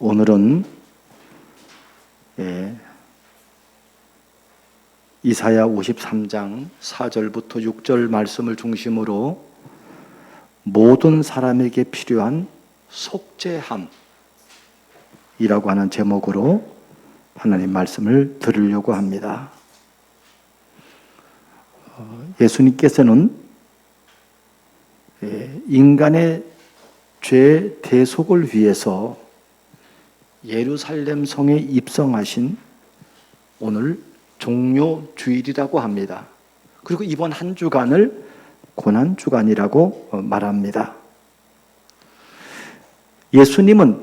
오늘은 이사야 53장 4절부터 6절 말씀을 중심으로 모든 사람에게 필요한 속죄함이라고 하는 제목으로 하나님 말씀을 들으려고 합니다. 예수님께서는 인간의 죄 대속을 위해서 예루살렘 성에 입성하신 오늘 종료주일이라고 합니다. 그리고 이번 한 주간을 고난주간이라고 말합니다. 예수님은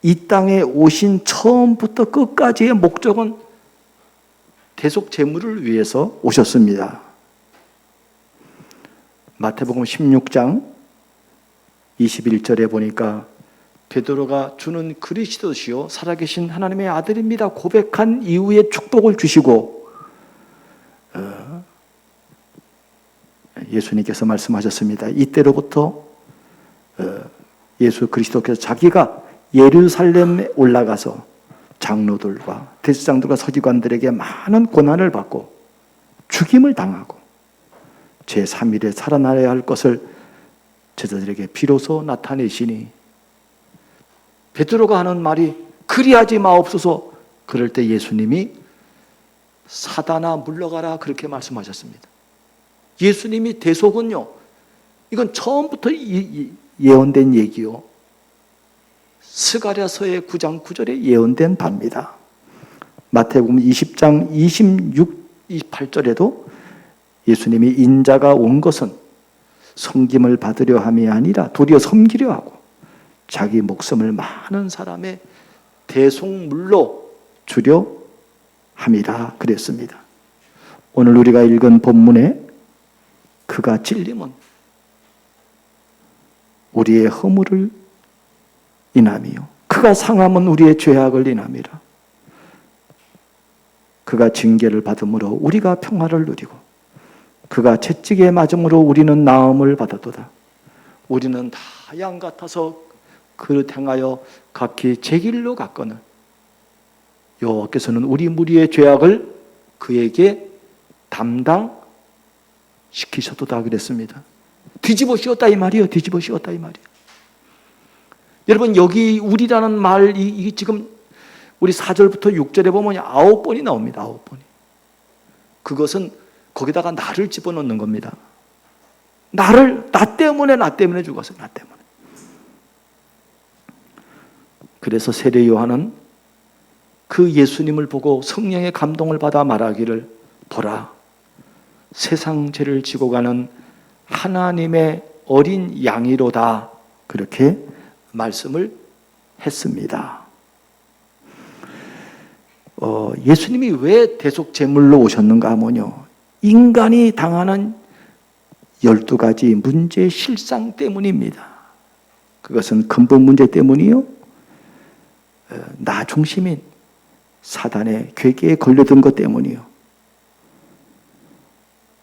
이 땅에 오신 처음부터 끝까지의 목적은 대속 제물을 위해서 오셨습니다. 마태복음 16장 21절에 보니까 베드로가 주는 그리스도시요 살아계신 하나님의 아들입니다 고백한 이후에 축복을 주시고 예수님께서 말씀하셨습니다. 이때로부터 예수 그리스도께서 자기가 예루살렘에 올라가서 장로들과 대제사장들과 서기관들에게 많은 고난을 받고 죽임을 당하고 제3일에 살아나야 할 것을 제자들에게 비로소 나타내시니 베드로가 하는 말이 그리하지 마옵소서. 그럴 때 예수님이 사단아 물러가라 그렇게 말씀하셨습니다. 예수님이 대속은요, 이건 처음부터 예언된 얘기요. 스가랴서의 9장 9절에 예언된 바입니다. 마태복음 20장 26, 28절에도 예수님이 인자가 온 것은 섬김을 받으려 함이 아니라 도리어 섬기려 하고 자기 목숨을 많은 사람의 대속물로 주려 함이라 그랬습니다. 오늘 우리가 읽은 본문에 그가 찔림은 우리의 허물을 인함이요 그가 상함은 우리의 죄악을 인함이라. 그가 징계를 받음으로 우리가 평화를 누리고 그가 채찍에 맞음으로 우리는 나음을 받았도다. 우리는 다 양 같아서 그릇 행하여 각기 제 길로 갔거늘 여호와께서는 우리 무리의 죄악을 그에게 담당시키셨도다 그랬습니다. 뒤집어 씌웠다 이 말이에요. 뒤집어 씌웠다 이 말이에요. 여러분 여기 우리라는 말이 지금 우리 4절부터 6절에 보면 9번이 나옵니다. 9번이. 그것은 거기다가 나를 집어넣는 겁니다. 나 때문에 죽었어요. 나 때문에. 그래서 세례 요한은 그 예수님을 보고 성령의 감동을 받아 말하기를 보라 세상 죄를 지고 가는 하나님의 어린 양이로다 그렇게 말씀을 했습니다. 예수님이 왜 대속 제물로 오셨는가 하면요 인간이 당하는 12가지 문제의 실상 때문입니다. 그것은 근본 문제 때문이요 나 중심인 사단의 괴계에 걸려든 것 때문이요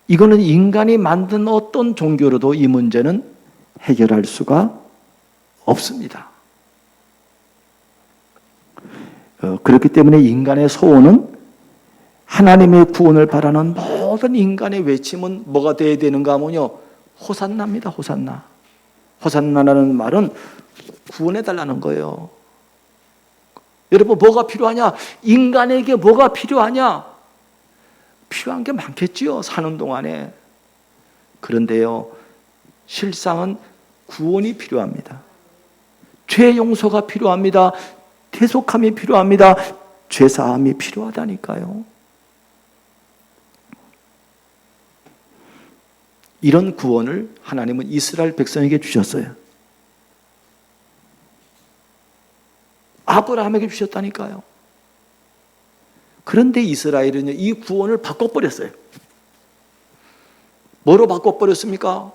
이거는 인간이 만든 어떤 종교로도 이 문제는 해결할 수가 없습니다. 그렇기 때문에 인간의 소원은 하나님의 구원을 바라는 모든 인간의 외침은 뭐가 되어야 되는가 하면요 호산나입니다. 호산나. 호산나라는 말은 구원해달라는 거예요. 여러분 뭐가 필요하냐? 인간에게 뭐가 필요하냐? 필요한 게 많겠지요 사는 동안에. 그런데요 실상은 구원이 필요합니다. 죄 용서가 필요합니다. 대속함이 필요합니다. 죄사함이 필요하다니까요. 이런 구원을 하나님은 이스라엘 백성에게 주셨어요. 아브라함에게 주셨다니까요. 그런데 이스라엘은 이 구원을 바꿔버렸어요. 뭐로 바꿔버렸습니까?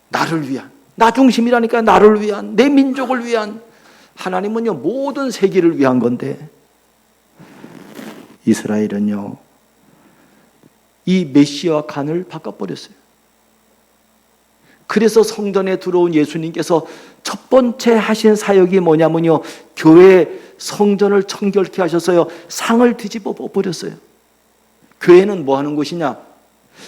나를 위한, 나 중심이라니까 나를 위한, 내 민족을 위한. 하나님은요 모든 세계를 위한 건데 이스라엘은요 이 메시아 칸을 바꿔버렸어요. 그래서 성전에 들어온 예수님께서 첫 번째 하신 사역이 뭐냐면요, 교회 성전을 청결케 하셔서요, 상을 뒤집어 버렸어요. 교회는 뭐 하는 곳이냐?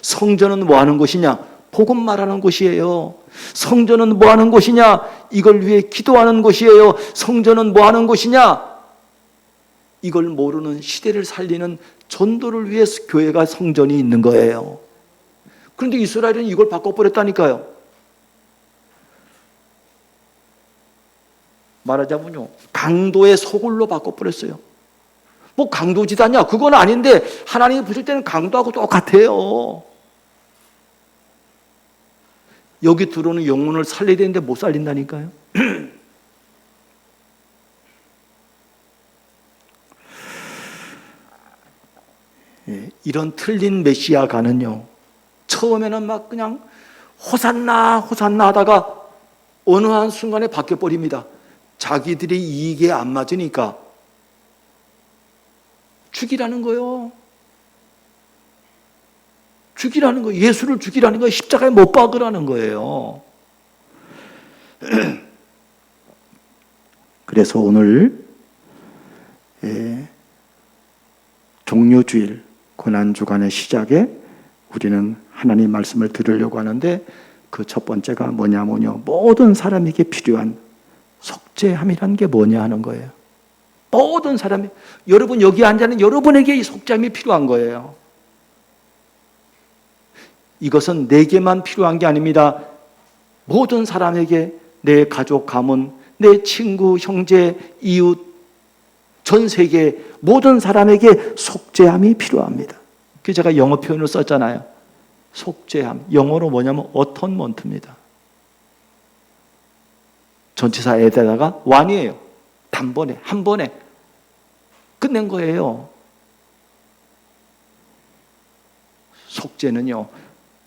성전은 뭐 하는 곳이냐? 복음 말하는 곳이에요. 성전은 뭐 하는 곳이냐? 이걸 위해 기도하는 곳이에요. 성전은 뭐 하는 곳이냐? 이걸 모르는 시대를 살리는 전도를 위해서 교회가 성전이 있는 거예요. 그런데 이스라엘은 이걸 바꿔버렸다니까요. 말하자면요, 강도의 소굴로 바꿔버렸어요. 뭐 강도지다냐? 그건 아닌데 하나님이 부를 때는 강도하고 똑같아요. 여기 들어오는 영혼을 살려야 되는데 못 살린다니까요. 이런 틀린 메시아가는요, 처음에는 막 그냥 호산나 호산나 하다가 어느 한순간에 바뀌어버립니다. 자기들이 이익에 안 맞으니까 죽이라는 거요. 죽이라는 거예요. 예수를 죽이라는 거예요. 십자가에 못 박으라는 거예요. 그래서 오늘 종료주일 고난주간의 시작에 우리는 하나님 말씀을 들으려고 하는데, 그 첫 번째가 뭐냐면요, 모든 사람에게 필요한 속죄함이라는 게 뭐냐 하는 거예요. 모든 사람이, 여러분 여기 앉아있는 여러분에게 이 속죄함이 필요한 거예요. 이것은 내게만 필요한 게 아닙니다. 모든 사람에게, 내 가족, 가문, 내 친구, 형제, 이웃, 전 세계 모든 사람에게 속죄함이 필요합니다. 그래서 제가 영어 표현을 썼잖아요. 속죄함, 영어로 뭐냐면 어톤먼트입니다. 전치사에다가 완이에요. 단번에, 한 번에 끝낸 거예요. 속죄는요,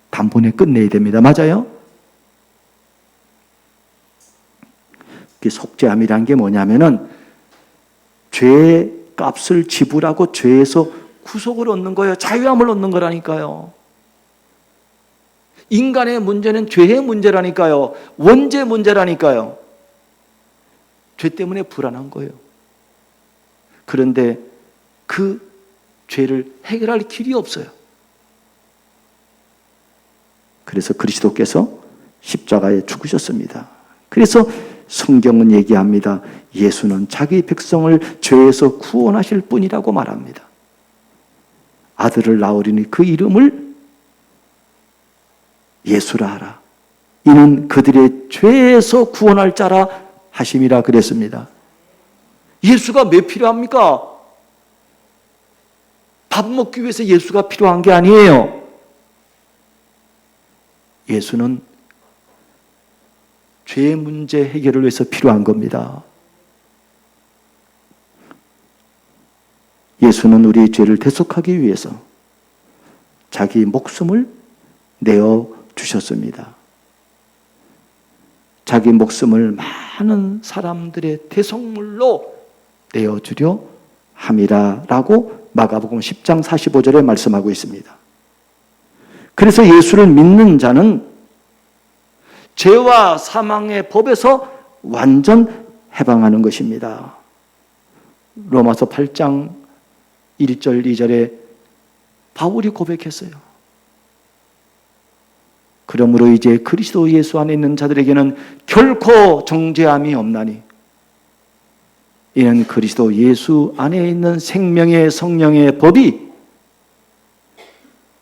단번에 끝내야 됩니다. 맞아요? 속죄함이란 게 뭐냐면은 죄의 값을 지불하고 죄에서 구속을 얻는 거예요. 자유함을 얻는 거라니까요. 인간의 문제는 죄의 문제라니까요. 원죄 문제라니까요. 죄 때문에 불안한 거예요. 그런데 그 죄를 해결할 길이 없어요. 그래서 그리스도께서 십자가에 죽으셨습니다. 그래서 성경은 얘기합니다. 예수는 자기 백성을 죄에서 구원하실 뿐이라고 말합니다. 아들을 낳으리니 그 이름을 예수라 하라. 이는 그들의 죄에서 구원할 자라 하심이라 그랬습니다. 예수가 왜 필요합니까? 밥 먹기 위해서 예수가 필요한 게 아니에요. 예수는 죄 문제 해결을 위해서 필요한 겁니다. 예수는 우리의 죄를 대속하기 위해서 자기 목숨을 내어 주셨습니다. 자기 목숨을 많은 사람들의 대속물로 내어주려 함이라라고 마가복음 10장 45절에 말씀하고 있습니다. 그래서 예수를 믿는 자는 죄와 사망의 법에서 완전 해방하는 것입니다. 로마서 8장 1절 2절에 바울이 고백했어요. 그러므로 이제 그리스도 예수 안에 있는 자들에게는 결코 정죄함이 없나니 이는 그리스도 예수 안에 있는 생명의 성령의 법이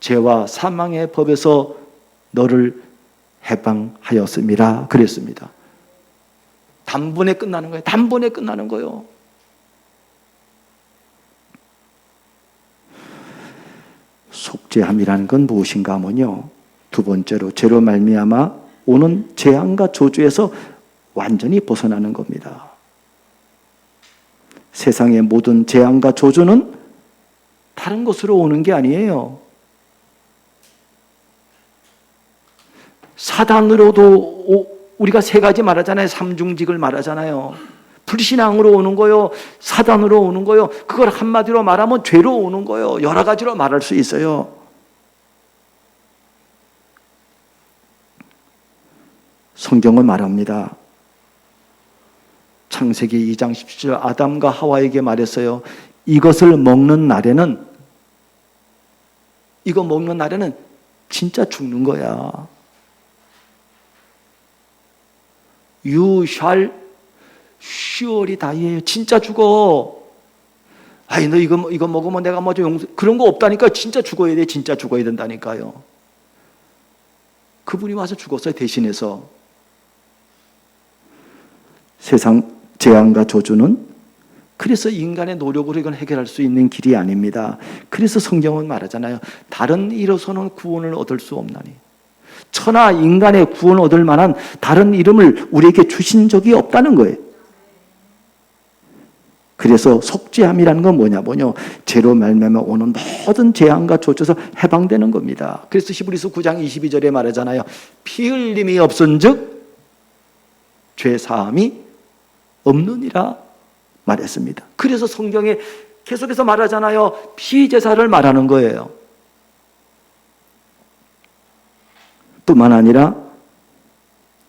죄와 사망의 법에서 너를 해방하였음이라 그랬습니다. 단번에 끝나는 거예요. 단번에 끝나는 거예요. 속죄함이라는 건 무엇인가 하면요, 두 번째로 죄로 말미암아 오는 재앙과 저주에서 완전히 벗어나는 겁니다. 세상의 모든 재앙과 저주는 다른 것으로 오는 게 아니에요. 사단으로도 우리가 세 가지 말하잖아요. 삼중직을 말하잖아요. 불신앙으로 오는 거요, 사단으로 오는 거요, 그걸 한마디로 말하면 죄로 오는 거요. 여러 가지로 말할 수 있어요. 성경은 말합니다. 창세기 2장 17절 아담과 하와에게 말했어요. 이것을 먹는 날에는, 이거 먹는 날에는 진짜 죽는 거야. You shall surely die예요. 진짜 죽어. 아이, 너 이거 먹으면 내가 뭐 좀 그런 거 없다니까. 진짜 죽어야 돼. 진짜 죽어야 된다니까요. 그분이 와서 죽었어요. 대신해서. 세상 재앙과 저주는 그래서 인간의 노력으로 이건 해결할 수 있는 길이 아닙니다. 그래서 성경은 말하잖아요. 다른 이로서는 구원을 얻을 수 없나니. 천하 인간의 구원을 얻을 만한 다른 이름을 우리에게 주신 적이 없다는 거예요. 그래서 속죄함이라는 건 뭐냐면요, 죄로 말미암아 오는 모든 재앙과 저주에서 해방되는 겁니다. 그래서 히브리서 9장 22절에 말하잖아요. 피 흘림이 없은즉 죄 사함이 없느니라 말했습니다. 그래서 성경에 계속해서 말하잖아요. 피제사를 말하는 거예요. 뿐만 아니라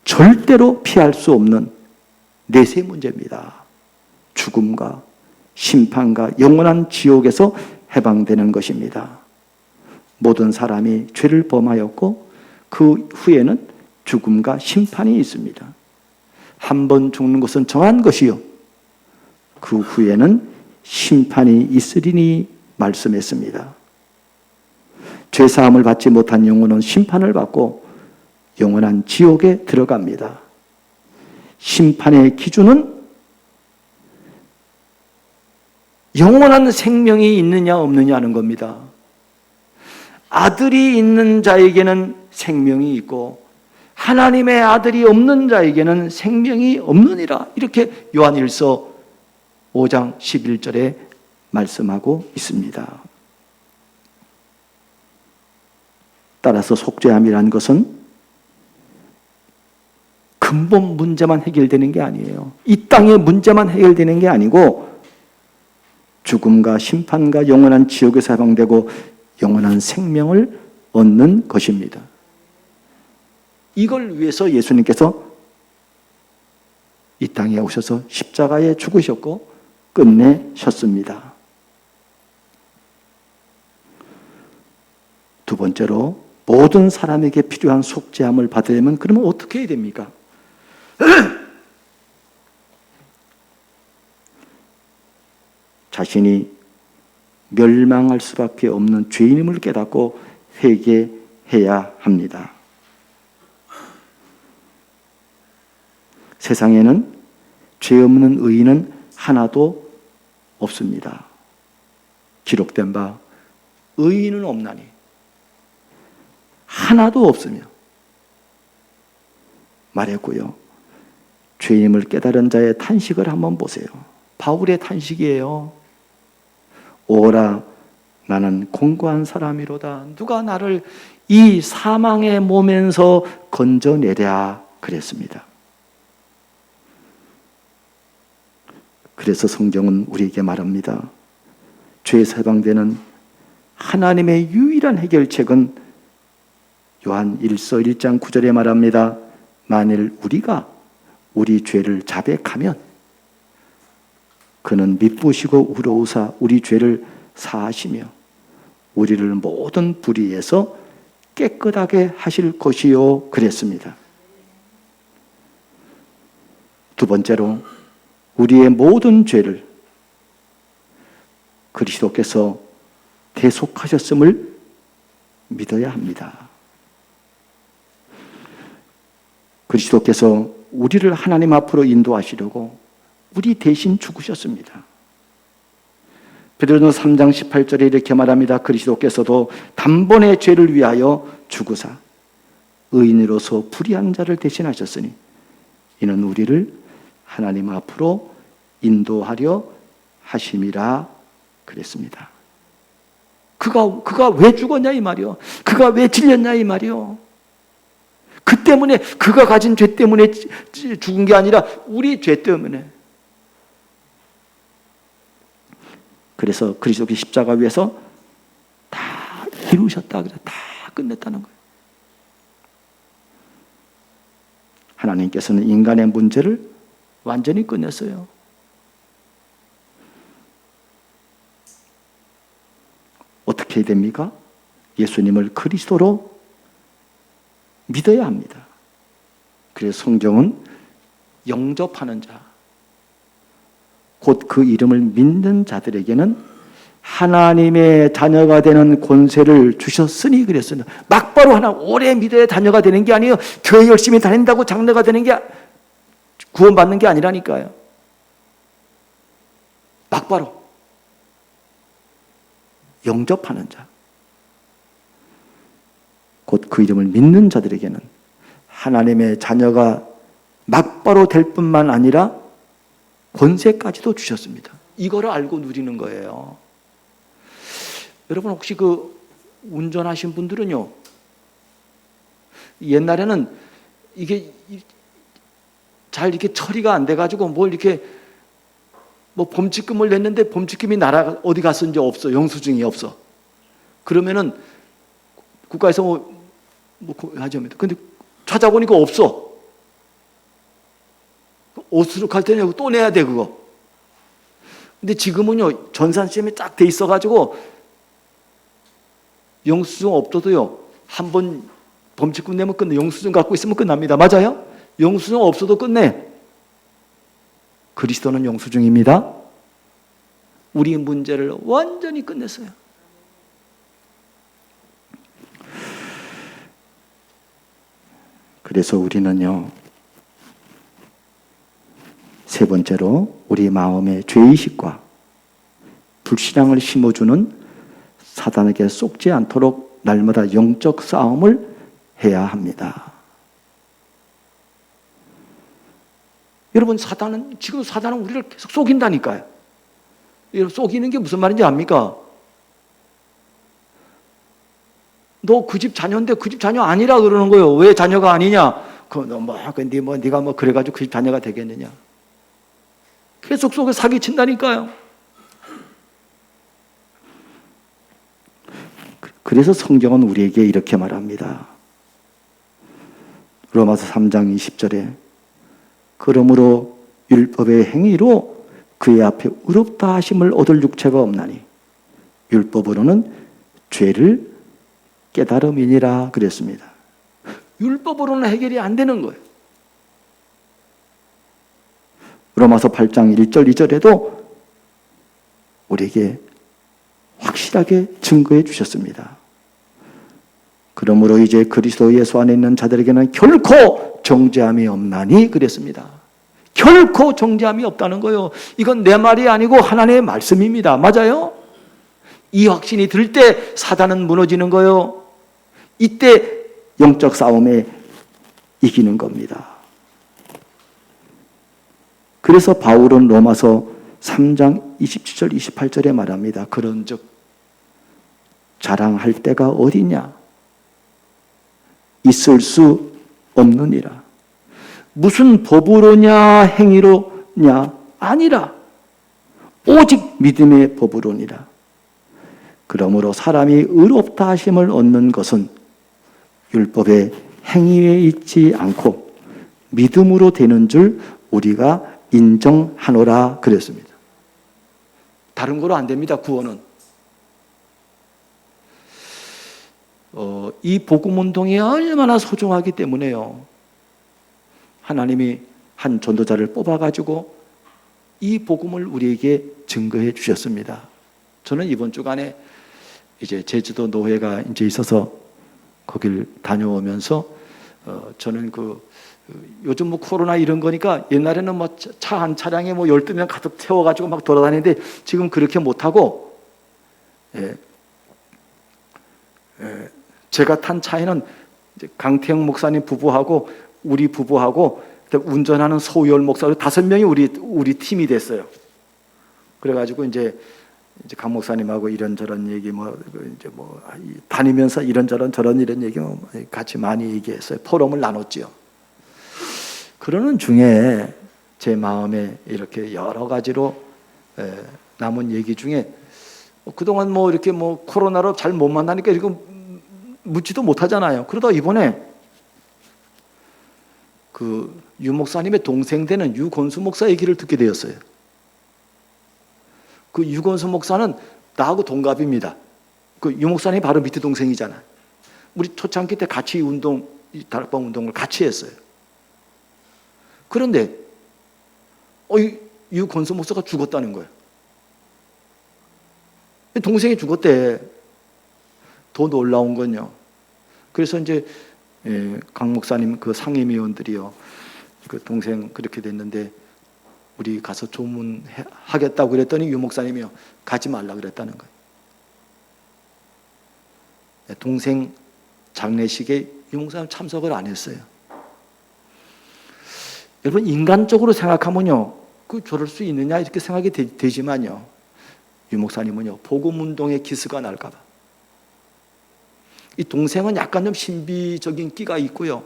절대로 피할 수 없는 내세 문제입니다. 죽음과 심판과 영원한 지옥에서 해방되는 것입니다. 모든 사람이 죄를 범하였고 그 후에는 죽음과 심판이 있습니다. 한 번 죽는 것은 정한 것이요 그 후에는 심판이 있으리니 말씀했습니다. 죄사함을 받지 못한 영혼은 심판을 받고 영원한 지옥에 들어갑니다. 심판의 기준은 영원한 생명이 있느냐 없느냐는 겁니다. 아들이 있는 자에게는 생명이 있고 하나님의 아들이 없는 자에게는 생명이 없느니라. 이렇게 요한일서 5장 11절에 말씀하고 있습니다. 따라서 속죄함이라는 것은 근본 문제만 해결되는 게 아니에요. 이 땅의 문제만 해결되는 게 아니고 죽음과 심판과 영원한 지옥에서 해방되고 영원한 생명을 얻는 것입니다. 이걸 위해서 예수님께서 이 땅에 오셔서 십자가에 죽으셨고 끝내셨습니다. 두 번째로 모든 사람에게 필요한 속죄함을 받으려면 그러면 어떻게 해야 됩니까? 자신이 멸망할 수밖에 없는 죄인임을 깨닫고 회개해야 합니다. 세상에는 죄 없는 의인은 하나도 없습니다. 기록된 바 의인은 없나니 하나도 없으며 말했고요. 죄인임을 깨달은 자의 탄식을 한번 보세요. 바울의 탄식이에요. 오라 나는 공고한 사람이로다. 누가 나를 이 사망의 몸에서 건져내랴 그랬습니다. 그래서 성경은 우리에게 말합니다. 죄에서 해방되는 하나님의 유일한 해결책은 요한 1서 1장 9절에 말합니다. 만일 우리가 우리 죄를 자백하면 그는 미쁘시고 의로우사 우리 죄를 사하시며 우리를 모든 불의에서 깨끗하게 하실 것이요 그랬습니다. 두 번째로 우리의 모든 죄를 그리스도께서 대속하셨음을 믿어야 합니다. 그리스도께서 우리를 하나님 앞으로 인도하시려고 우리 대신 죽으셨습니다. 베드로전서 3장 18절에 이렇게 말합니다. 그리스도께서도 단번에 죄를 위하여 죽으사 의인으로서 불의한 자를 대신하셨으니 이는 우리를 하나님 앞으로 인도하려 하심이라 그랬습니다. 그가 왜 죽었냐 이 말이요. 그가 왜 질렸냐 이 말이요. 그 때문에 그가 가진 죄 때문에 죽은 게 아니라 우리 죄 때문에. 그래서 그리스도의 십자가 위에서 다 이루셨다. 그래서 다 끝냈다는 거예요. 하나님께서는 인간의 문제를 완전히 끝냈어요. 어떻게 해야 됩니까? 예수님을 그리스도로 믿어야 합니다. 그래서 성경은 영접하는 자, 곧 그 이름을 믿는 자들에게는 하나님의 자녀가 되는 권세를 주셨으니 그랬습니다. 막바로 하나 오래 믿어야 자녀가 되는 게 아니에요. 교회 열심히 다닌다고 장로가 되는 게 구원받는 게 아니라니까요. 막바로 영접하는 자, 곧 그 이름을 믿는 자들에게는 하나님의 자녀가 막바로 될 뿐만 아니라 권세까지도 주셨습니다. 이거를 알고 누리는 거예요. 여러분 혹시 그 운전하신 분들은요, 옛날에는 이게 잘 이렇게 처리가 안 돼가지고 뭘 이렇게 뭐 범칙금을 냈는데 범칙금이 나라 어디 갔는지 없어. 영수증이 없어. 그러면은 국가에서 뭐 하자면 근데 찾아보니까 없어. 옷으로 갈 때는 또 내야 돼 그거. 근데 지금은요 전산 시스템이 쫙 돼 있어가지고 영수증 없어도요 한 번 범칙금 내면 끝내. 영수증 갖고 있으면 끝납니다. 맞아요? 영수증 없어도 끝내. 그리스도는 영수증입니다. 우리 문제를 완전히 끝냈어요. 그래서 우리는요, 세 번째로 우리 마음의 죄의식과 불신앙을 심어주는 사단에게 쏙지 않도록 날마다 영적 싸움을 해야 합니다. 여러분 지금 사단은 우리를 계속 속인다니까요. 여러분 속이는 게 무슨 말인지 압니까? 너 그 집 자녀인데 그 집 자녀 아니라 그러는 거예요. 왜 자녀가 아니냐? 네가 뭐 그래가지고 그 집 자녀가 되겠느냐? 계속 속에 사기친다니까요. 그래서 성경은 우리에게 이렇게 말합니다. 로마서 3장 20절에 그러므로 율법의 행위로 그의 앞에 의롭다 하심을 얻을 육체가 없나니 율법으로는 죄를 깨달음이니라 그랬습니다. 율법으로는 해결이 안 되는 거예요. 로마서 8장 1절 2절에도 우리에게 확실하게 증거해 주셨습니다. 그러므로 이제 그리스도 예수 안에 있는 자들에게는 결코 정죄함이 없나니 그랬습니다. 결코 정죄함이 없다는 거예요. 이건 내 말이 아니고 하나님의 말씀입니다. 맞아요? 이 확신이 들 때 사단은 무너지는 거예요. 이때 영적 싸움에 이기는 겁니다. 그래서 바울은 로마서 3장 27절 28절에 말합니다. 그런즉 자랑할 때가 어디냐? 있을 수 없느니라. 무슨 법으로냐 행위로냐? 아니라 오직 믿음의 법으로니라. 그러므로 사람이 의롭다 하심을 얻는 것은 율법의 행위에 있지 않고 믿음으로 되는 줄 우리가 인정하노라 그랬습니다. 다른 거로 안 됩니다. 구원은. 이 복음운동이 얼마나 소중하기 때문에요. 하나님이 한 전도자를 뽑아가지고 이 복음을 우리에게 증거해 주셨습니다. 저는 이번 주간에 이제 제주도 노회가 이제 있어서 거길 다녀오면서 저는 요즘 뭐 코로나 이런 거니까 옛날에는 뭐 차 한 차량에 뭐 12명 가득 태워가지고 막 돌아다니는데 지금 그렇게 못하고 제가 탄 차에는 이제 강태영 목사님 부부하고 우리 부부하고 운전하는 소열 목사 5명이 우리 팀이 됐어요. 그래가지고 이제 강 목사님하고 이런저런 얘기 다니면서 이런저런 저런 이런 얘기 같이 많이 얘기했어요. 포럼을 나눴지요. 그러는 중에 제 마음에 이렇게 여러 가지로 남은 얘기 중에 그동안 뭐 이렇게 뭐 코로나로 잘 못 만나니까 이거 묻지도 못하잖아요. 그러다 이번에 그 유 목사님의 동생 되는 유건수 목사 얘기를 듣게 되었어요. 그 유건수 목사는 나하고 동갑입니다. 그 유 목사님이 바로 밑에 동생이잖아. 우리 초창기 때 같이 운동, 다락방 운동을 같이 했어요. 그런데 유건수 목사가 죽었다는 거예요. 동생이 죽었대. 더 놀라운 건요. 그래서 이제 강 목사님 그 상임위원들이요, 그 동생 그렇게 됐는데 우리 가서 조문하겠다고 그랬더니 유 목사님이요, 가지 말라 그랬다는 거예요. 동생 장례식에 유 목사님 참석을 안 했어요. 여러분, 인간적으로 생각하면요, 그 저럴 수 있느냐 이렇게 생각이 되지만요, 유 목사님은요, 복음운동의 기스가 날까봐. 이 동생은 약간 좀 신비적인 끼가 있고요,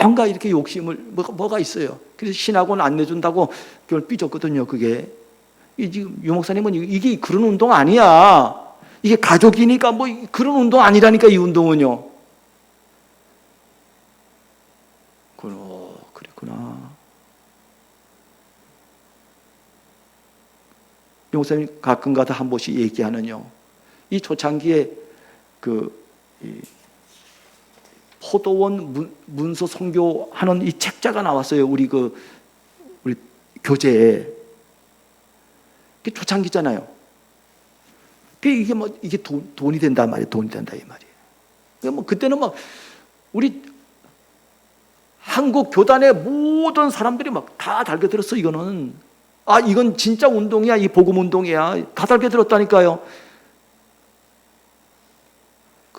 뭔가 이렇게 욕심을 뭐가 있어요. 그래서 신학원 안 내준다고 그걸 삐졌거든요. 그게 지금 유 목사님은 이게 그런 운동 아니야. 이게 가족이니까 뭐 그런 운동 아니라니까. 이 운동은요. 그랬구나. 유 목사님 가끔가다 한 번씩 얘기하는요, 이 초창기에 이 포도원 문서 선교하는 이 책자가 나왔어요. 우리 교재에. 그게 초창기잖아요. 이게 돈이 된단 말이에요. 돈이 된다 이 말이에요. 그때는 우리 한국 교단의 모든 사람들이 다 달겨들었어. 이거는 이건 진짜 운동이야. 이 복음 운동이야. 다 달겨들었다니까요.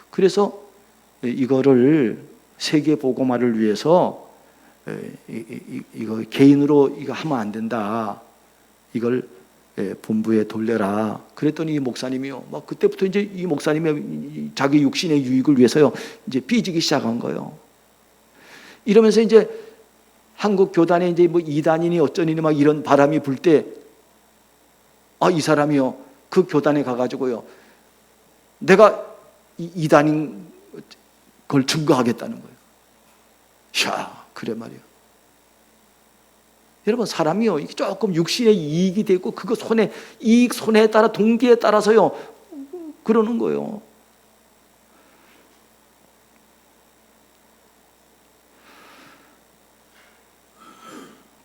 그래서 이거를 세계 복음화를 위해서 이거 개인으로 이거 하면 안 된다. 이걸 본부에 돌려라. 그랬더니 이 목사님이요, 그때부터 이제 이 목사님의 자기 육신의 유익을 위해서요, 이제 삐지기 시작한 거예요. 이러면서 이제 한국 교단에 이제 이단이니 어쩌니 이런 바람이 불 때, 이 사람이요, 그 교단에 가가지고요, 내가 이단인 걸 증거하겠다는 거예요. 그래 말이에요. 여러분, 사람이요, 조금 육신의 이익이 되고 그거 손해에 따라, 동기에 따라서요, 그러는 거예요.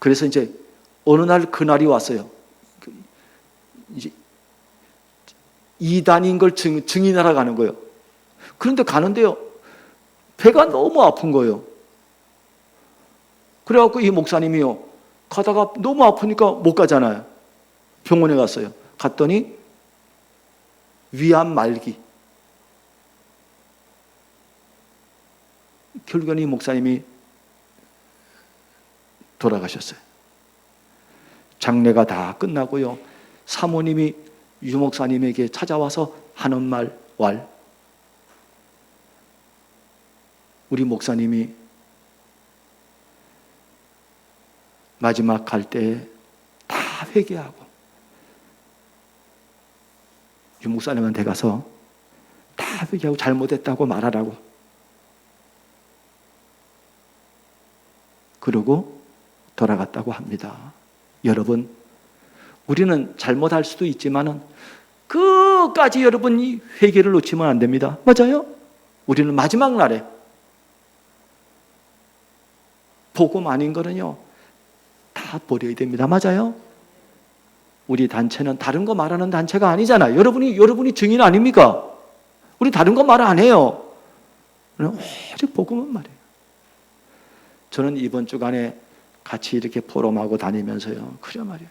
그래서 이제 어느 날 그날이 왔어요. 이제 이단인 걸 증인하러 가는 거예요. 그런데 가는데요, 배가 너무 아픈 거예요. 그래갖고 이 목사님이요, 가다가 너무 아프니까 못 가잖아요. 병원에 갔어요. 갔더니 위암 말기. 결국에는 이 목사님이 돌아가셨어요. 장례가 다 끝나고요, 사모님이 유 목사님에게 찾아와서 하는 말, 우리 목사님이 마지막 갈 때 다 회개하고 유 목사님한테 가서 다 회개하고 잘못했다고 말하라고. 그러고 돌아갔다고 합니다. 여러분, 우리는 잘못할 수도 있지만은 끝까지 여러분이 회개를 놓치면 안 됩니다. 맞아요? 우리는 마지막 날에 복음 아닌 거는요, 다 버려야 됩니다. 맞아요? 우리 단체는 다른 거 말하는 단체가 아니잖아요. 여러분이 증인 아닙니까? 우리 다른 거 말 안 해요. 오직 복음은 말이에요. 저는 이번 주간에 같이 이렇게 포럼하고 다니면서요, 그래 말이에요,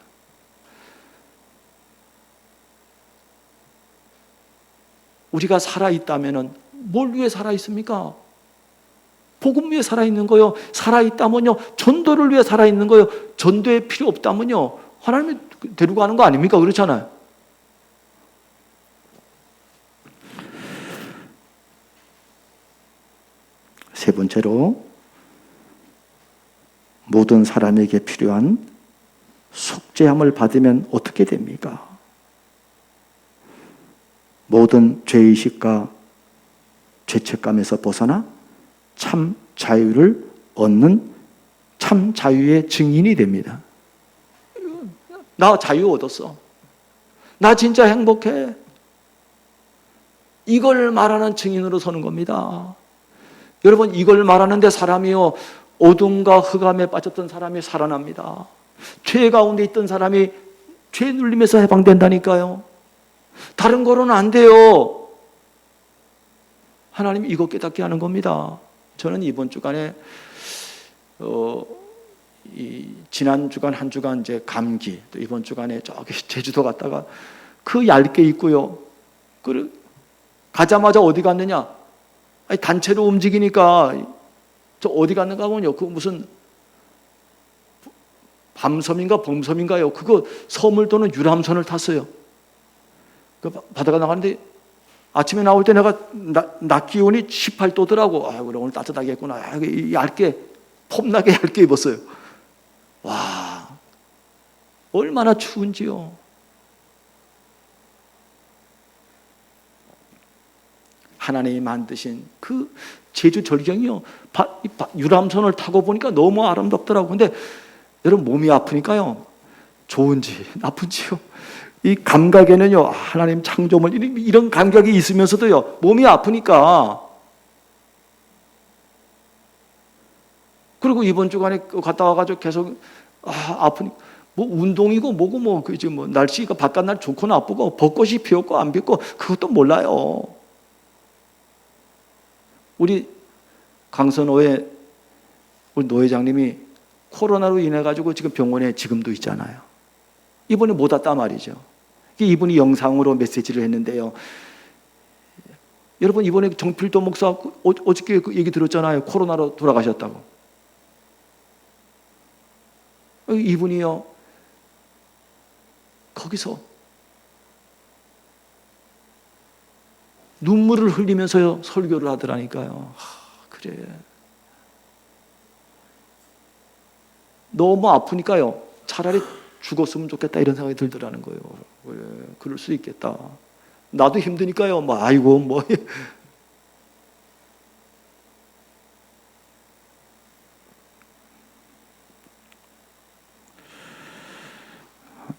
우리가 살아있다면은 뭘 위해 살아있습니까? 복음 위해 살아있는 거요. 살아있다면요, 전도를 위해 살아있는 거요. 전도에 필요 없다면요, 하나님이 데리고 가는 거 아닙니까? 그렇잖아요. 세 번째로, 모든 사람에게 필요한 속죄함을 받으면 어떻게 됩니까? 모든 죄의식과 죄책감에서 벗어나 참 자유를 얻는 참 자유의 증인이 됩니다. 나 자유 얻었어. 나 진짜 행복해. 이걸 말하는 증인으로 서는 겁니다. 여러분, 이걸 말하는데 사람이요, 어둠과 흑암에 빠졌던 사람이 살아납니다. 죄 가운데 있던 사람이 죄 눌림에서 해방된다니까요. 다른 거로는 안 돼요. 하나님이 이거 깨닫게 하는 겁니다. 저는 이번 주간에 지난 주간 한 주간 이제 감기, 또 이번 주간에 저기 제주도 갔다가 그 얇게 입고요. 가자마자 어디 갔느냐? 아니, 단체로 움직이니까 저 어디 갔는가 하면요, 그 무슨 밤섬인가 범섬인가요? 그거 섬을 도는 유람선을 탔어요. 그 바다가 나가는데 아침에 나올 때 내가 낮 기온이 18도더라고. 아, 그래 오늘 따뜻하겠구나. 아, 얇게 폼나게 얇게 입었어요. 와, 얼마나 추운지요. 하나님이 만드신 그 제주 절경이요, 유람선을 타고 보니까 너무 아름답더라고. 근데 여러분, 몸이 아프니까요, 좋은지 나쁜지요, 이 감각에는요, 하나님 창조물 이런 감각이 있으면서도요, 몸이 아프니까. 그리고 이번 주간에 갔다 와가지고 계속 아프니까 뭐 운동이고 뭐고 뭐 그지 뭐 날씨가 바깥날 좋고 나쁘고 벚꽃이 피었고 안 피었고 그것도 몰라요. 우리 강선호의 우리 노 회장님이 코로나로 인해 가지고 지금 병원에 지금도 있잖아요. 이번에 못 왔단 말이죠. 이분이 영상으로 메시지를 했는데요. 여러분, 이번에 정필도 목사 어저께 그 얘기 들었잖아요. 코로나로 돌아가셨다고. 이분이요, 거기서 눈물을 흘리면서요 설교를 하더라니까요. 그래, 너무 아프니까요 차라리 죽었으면 좋겠다 이런 생각이 들더라는 거예요. 그래, 그럴 수 있겠다. 나도 힘드니까요. 뭐 아이고 뭐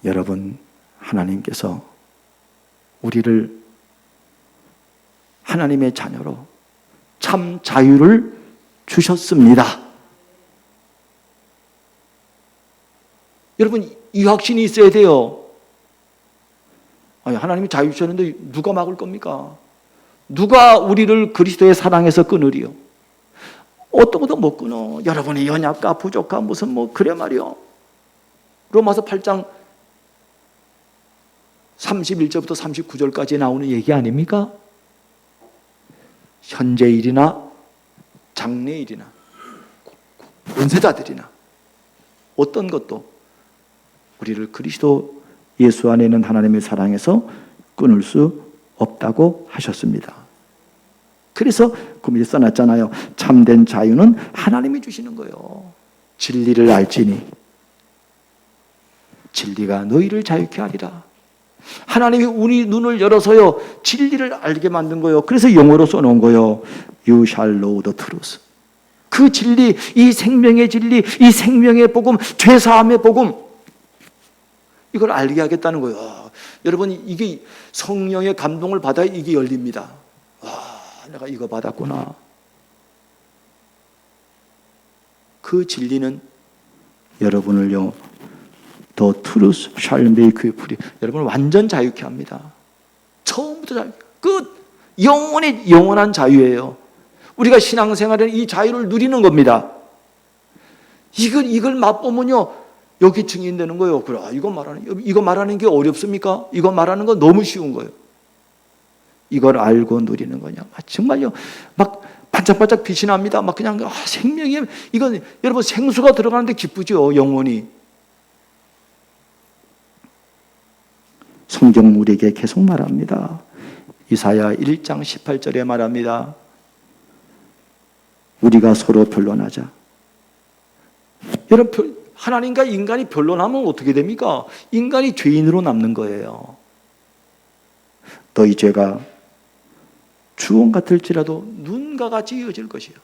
여러분, 하나님께서 우리를 하나님의 자녀로 참 자유를 주셨습니다. 여러분, 이 확신이 있어야 돼요. 아니, 하나님이 자유 주셨는데 누가 막을 겁니까? 누가 우리를 그리스도의 사랑에서 끊으리요? 어떤 것도 못 끊어. 여러분이 연약과 부족한 무슨 뭐 그래 말이요. 로마서 8장 31절부터 39절까지 나오는 얘기 아닙니까? 현재 일이나 장래 일이나 권세자들이나 어떤 것도 우리를 그리스도 예수 안에 있는 하나님의 사랑에서 끊을 수 없다고 하셨습니다. 그래서 그 밑에 써놨잖아요. 참된 자유는 하나님이 주시는 거예요. 진리를 알지니 진리가 너희를 자유케 하리라. 하나님이 우리 눈을 열어서요 진리를 알게 만든 거예요. 그래서 영어로 써놓은 거예요. You shall know the truth. 그 진리, 이 생명의 진리, 이 생명의 복음, 죄사함의 복음, 이걸 알게 하겠다는 거예요. 여러분, 이게 성령의 감동을 받아야 이게 열립니다. 와, 내가 이거 받았구나. 그 진리는 여러분을요 The truth shall make you free. 여러분을 완전 자유케 합니다. 처음부터 자유, 끝, 영원한 자유예요. 우리가 신앙생활에는 이 자유를 누리는 겁니다. 이걸 맛보면요 여기 증인되는 거예요. 그래, 이거 말하는 게 어렵습니까? 이거 말하는 거 너무 쉬운 거예요. 이걸 알고 누리는 거냐? 정말요, 막 반짝반짝 빛이 납니다. 막 그냥 생명이, 이건 여러분 생수가 들어가는데 기쁘죠, 영혼이. 성경 우리에게 계속 말합니다. 이사야 1장 18절에 말합니다. 우리가 서로 변론하자. 여러분, 하나님과 인간이 변론하면 어떻게 됩니까? 인간이 죄인으로 남는 거예요. 너희 죄가 주홍 같을지라도 눈과 같이 이어질 것이요.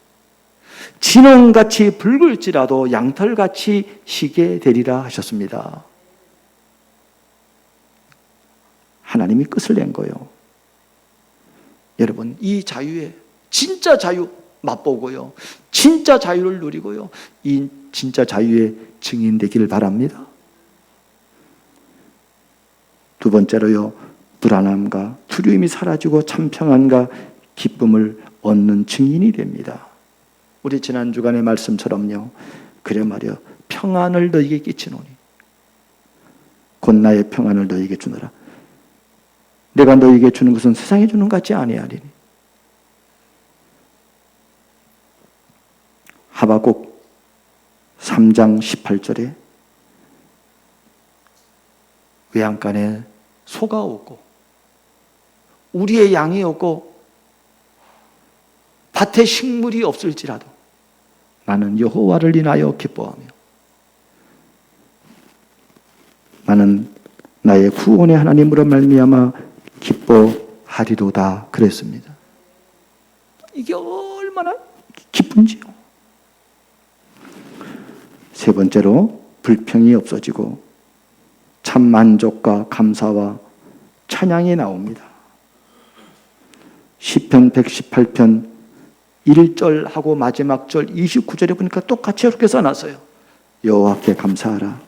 진홍같이 붉을지라도 양털같이 희게 되리라 하셨습니다. 하나님이 끝을 낸 거예요. 여러분, 이 자유에 진짜 자유 맛보고요, 진짜 자유를 누리고요, 이 진짜 자유의 증인 되기를 바랍니다. 두 번째로요, 불안함과 두려움이 사라지고 참 평안과 기쁨을 얻는 증인이 됩니다. 우리 지난 주간의 말씀처럼요, 그래 말이요, 평안을 너희에게 끼치노니 곧 나의 평안을 너희에게 주노라. 내가 너희에게 주는 것은 세상에 주는 것 같지 아니하리니. 하박국 3장 18절에 외양간에 소가 없고 우리의 양이 없고 밭에 식물이 없을지라도 나는 여호와를 인하여 기뻐하며 나는 나의 구원의 하나님으로 말미암아 기뻐하리로다 그랬습니다. 이게 얼마나 기쁜지요. 세 번째로 불평이 없어지고 참 만족과 감사와 찬양이 나옵니다. 시편 118편 1절하고 마지막 절 29절에 보니까 똑같이 이렇게 써놨어요. 여호와께 감사하라.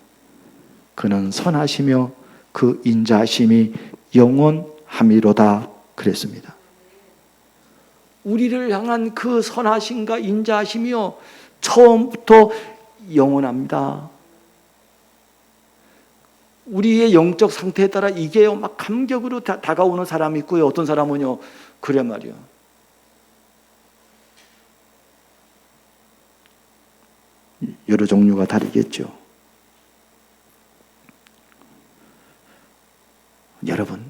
그는 선하시며 그 인자하심이 영원함이로다 그랬습니다. 우리를 향한 그 선하심과 인자하심이요, 처음부터 영원합니다. 우리의 영적 상태에 따라 이게요, 막 감격으로 다가오는 사람이 있고요, 어떤 사람은요, 그래 말이요, 여러 종류가 다르겠죠. 여러분,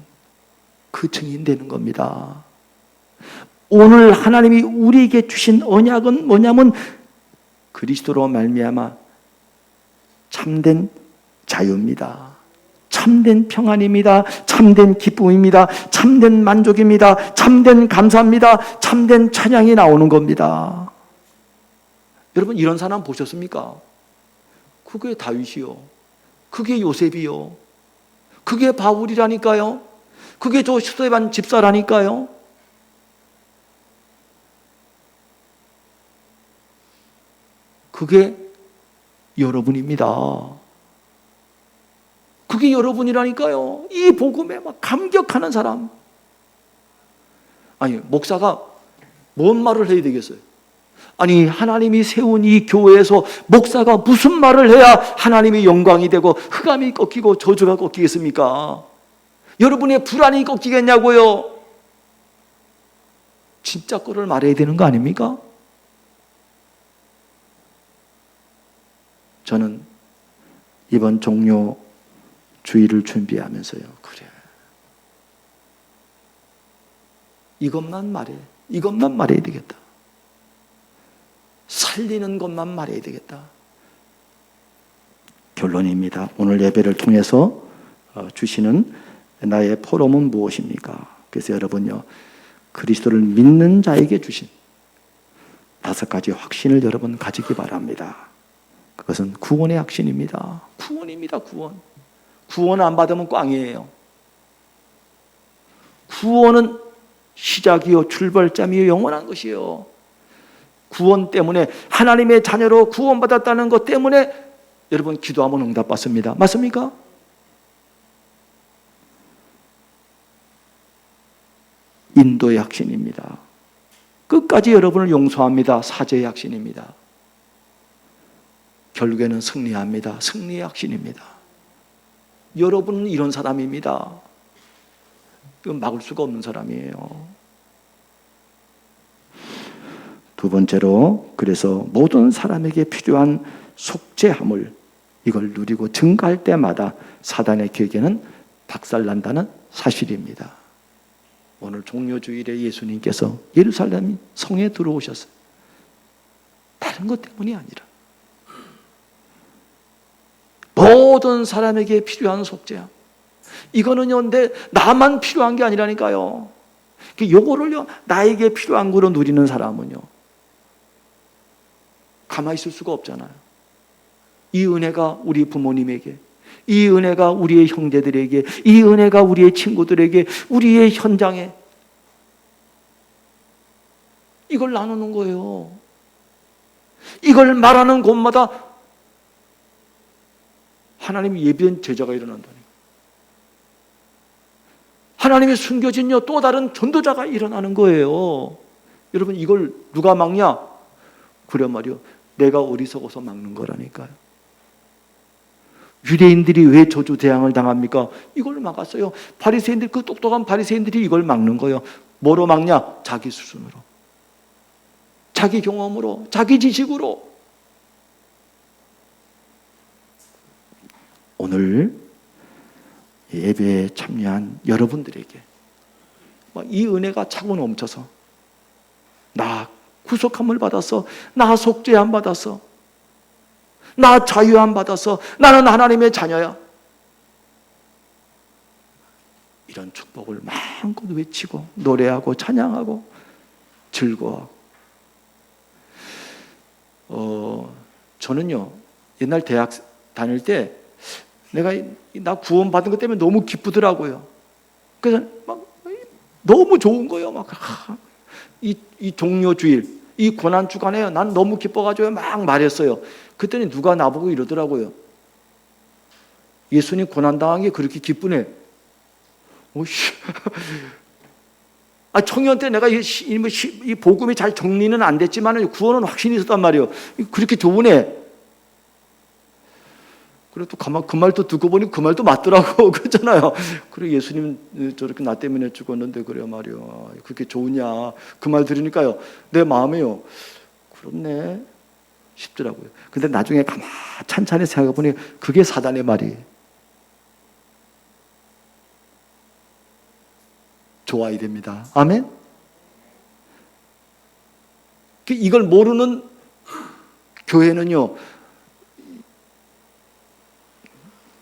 그 증인 되는 겁니다. 오늘 하나님이 우리에게 주신 언약은 뭐냐면 그리스도로 말미암아 참된 자유입니다. 참된 평안입니다. 참된 기쁨입니다. 참된 만족입니다. 참된 감사입니다. 참된 찬양이 나오는 겁니다. 여러분, 이런 사람 보셨습니까? 그게 다윗이요, 그게 요셉이요, 그게 바울이라니까요, 그게 저 스데반 집사라니까요. 그게 여러분입니다. 그게 여러분이라니까요. 이 복음에 막 감격하는 사람. 아니, 목사가 뭔 말을 해야 되겠어요? 아니, 하나님이 세운 이 교회에서 목사가 무슨 말을 해야 하나님의 영광이 되고 흑암이 꺾이고 저주가 꺾이겠습니까? 여러분의 불안이 꺾이겠냐고요? 진짜 거를 말해야 되는 거 아닙니까? 저는 이번 종료 주일을 준비하면서요, 그래, 이것만 말해야 되겠다. 살리는 것만 말해야 되겠다. 결론입니다. 오늘 예배를 통해서 주시는 나의 포럼은 무엇입니까? 그래서 여러분요, 그리스도를 믿는 자에게 주신 5가지 확신을 여러분 가지기 바랍니다. 그것은 구원의 확신입니다. 구원입니다. 구원 안 받으면 꽝이에요. 구원은 시작이요, 출발점이요, 영원한 것이요. 구원 때문에, 하나님의 자녀로 구원받았다는 것 때문에 여러분 기도하면 응답받습니다. 맞습니까? 인도의 확신입니다. 끝까지 여러분을 용서합니다. 사죄의 확신입니다. 결국에는 승리합니다. 승리의 확신입니다. 여러분은 이런 사람입니다. 이건 막을 수가 없는 사람이에요. 두 번째로, 그래서 모든 사람에게 필요한 속죄함을 이걸 누리고 증가할 때마다 사단의 계획에는 박살난다는 사실입니다. 오늘 종료주일에 예수님께서 예루살렘 성에 들어오셨어요. 다른 것 때문이 아니라 모든 사람에게 필요한 속죄함, 이거는요, 나만 필요한 게 아니라니까요. 요거를요, 나에게 필요한 거로 누리는 사람은요, 가만히 있을 수가 없잖아요. 이 은혜가 우리 부모님에게, 이 은혜가 우리의 형제들에게, 이 은혜가 우리의 친구들에게, 우리의 현장에 이걸 나누는 거예요. 이걸 말하는 곳마다 하나님이 예비한 제자가 일어난다니. 하나님이 숨겨진 또 다른 전도자가 일어나는 거예요. 여러분, 이걸 누가 막냐? 그래 말이요, 내가 어리석어서 막는 거라니까요. 유대인들이 왜 저주대항을 당합니까? 이걸 막았어요. 바리새인들, 그 똑똑한 바리새인들이 이걸 막는 거예요. 뭐로 막냐? 자기 수준으로, 자기 경험으로, 자기 지식으로. 오늘 예배에 참여한 여러분들에게 이 은혜가 차고 넘쳐서, 나 구속함을 받았어, 나 속죄함 받았어, 나 자유함 받았어, 나는 하나님의 자녀야, 이런 축복을 마음껏 외치고 노래하고 찬양하고 즐거워하고. 저는요, 옛날 대학 다닐 때 나 구원 받은 것 때문에 너무 기쁘더라고요. 그래서 막 너무 좋은 거예요. 이 종료 주일, 이 고난 주간에 난 너무 기뻐가지고 막 말했어요. 그랬더니 누가 나보고 이러더라고요. 예수님 고난 당한 게 그렇게 기쁘네. 청년 때 내가 이 복음이 잘 정리는 안 됐지만 구원은 확신이 있었단 말이에요. 그렇게 좋으네. 그래 또 그 말도 듣고 보니 그 말도 맞더라고. 그렇잖아요. 그래, 예수님 저렇게 나 때문에 죽었는데 그래 말이요, 그렇게 좋으냐. 그 말 들으니까요, 내 마음에요, 그렇네 싶더라고요. 근데 나중에 가만 찬찬히 생각해 보니 그게 사단의 말이에요. 좋아야 됩니다. 아멘. 이걸 모르는 교회는요,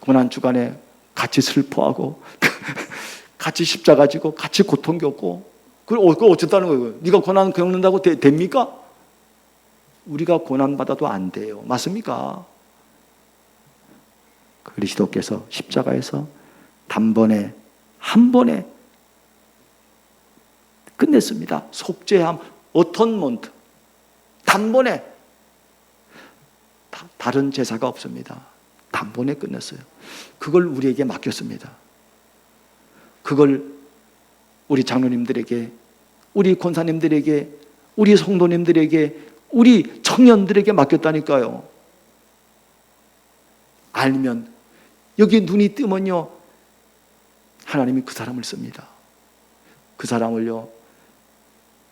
고난 주간에 같이 슬퍼하고 같이 십자가 지고 같이 고통 겪고, 그걸 어쨌다는 거예요? 네가 고난 겪는다고 됩니까? 우리가 고난 받아도 안 돼요. 맞습니까? 그리스도께서 십자가에서 단번에 한 번에 끝냈습니다. 속죄함, 어톤먼트, 단번에. 다른 제사가 없습니다. 단번에 끝냈어요. 그걸 우리에게 맡겼습니다. 그걸 우리 장로님들에게, 우리 권사님들에게, 우리 성도님들에게, 우리 청년들에게 맡겼다니까요. 알면, 여기 눈이 뜨면요, 하나님이 그 사람을 씁니다. 그 사람을요,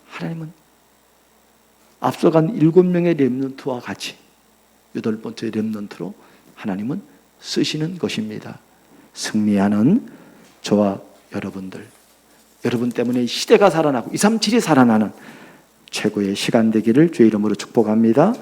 하나님은 앞서간 7명의 렘넌트와 같이 8번째 렘넌트로 하나님은 쓰시는 것입니다. 승리하는 저와 여러분들, 여러분 때문에 시대가 살아나고 237이 살아나는 최고의 시간 되기를 주의 이름으로 축복합니다.